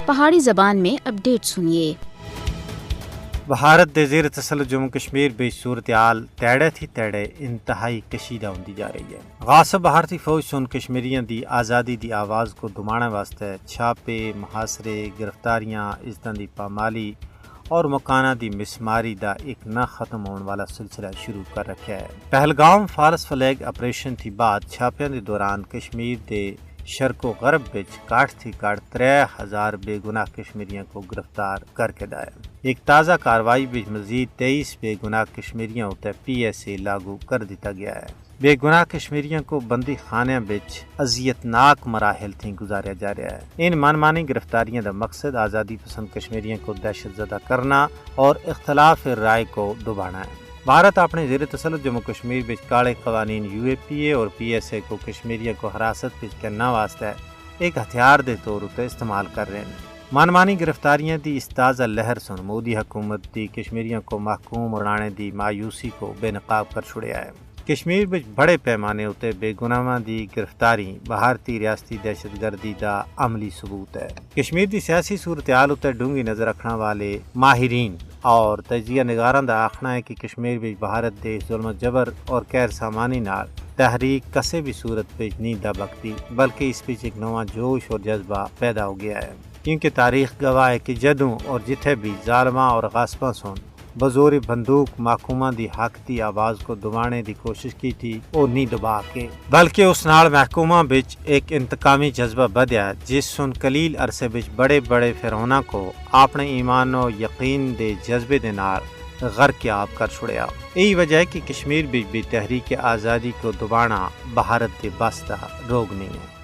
پہاڑی زبان میں اپڈیٹ سنیے۔ بھارت دے زیر تسلط جموں کشمیر بچ صورتحال تیڑے تھی تیڑے انتہائی کشیدہ ہوندی جا رہی ہے۔ غاصب بھارتی فوج سن کشمیریاں دی آزادی دی آواز کو دمانے واسطے چھاپے، محاصرے، گرفتاریاں، عزتاں دی پامالی اور مکانہ دی مسماری دا ایک نہ ختم ہونے والا سلسلہ شروع کر رکھا ہے۔ پہلگام فالس فلیگ آپریشن تھی بعد چھاپیاں دے دوران کشمیر دے شرق و غرب بچ کاٹ تھی کاٹ 3000 بے گناہ کشمیریوں کو گرفتار کر کے دایا۔ ایک تازہ کاروائی بچ مزید 23 بے گناہ کشمیریوں ہوتے PSA لاگو کر دیتا گیا ہے۔ بے گناہ کشمیریوں کو بندی خانے بچ اذیتناک مراحل تھی گزاریا جا رہا ہے۔ ان منمانی گرفتاریاں دا مقصد آزادی پسند کشمیریوں کو دہشت زدہ کرنا اور اختلاف رائے کو دبانا ہے۔ بھارت اپنے زیر تسلط جموں کشمیر بچ کالے قوانین UAPA اور PSA کو کشمیریوں کو حراست بچ کرنا واسطے ایک ہتھیار دے طور تے استعمال کر رہے ہیں۔ منمانی گرفتاریاں دی اس تازہ لہر سن مودی حکومت دی کشمیریوں کو محکوم بنانے دی مایوسی کو بے نقاب کر چھڑیا ہے۔ کشمیر بچ بڑے پیمانے اتے بے گناہاں دی گرفتاری بھارتی ریاستی دہشت گردی دا عملی ثبوت ہے۔ کشمیر دی سیاسی صورتحال اتے ڈونگی نظر رکھنے والے ماہرین اور تجزیہ نگاراں دا آخنا ہے کہ کشمیر بچ بھارت دے ظلم و جبر اور غیر سامانی نال تحریک کسے بھی صورت بچ نہیں دبکتی، بلکہ اس بچ ایک نواں جوش اور جذبہ پیدا ہو گیا ہے، کیونکہ تاریخ گواہ ہے کہ جدوں اور جتھے بھی ظالماں اور غاصباں سن بزور بندوق محکوماں دی حق دی آواز کو دبانے دی کوشش کی تھی، وہ نہیں دبا کے، بلکہ اس نال محکوماں بچ ایک انتقامی جذبہ بدیا جس سن قلیل عرصے بچ بڑے بڑے فرعوناں کو اپنے ایمان و یقین دے جذبے دے نال غرقیاب کر چھڑیا۔ یہی وجہ ہے کہ کشمیر بچ بھی تحریک آزادی کو دبانا بھارت دے بس دا روگ نہیں ہے۔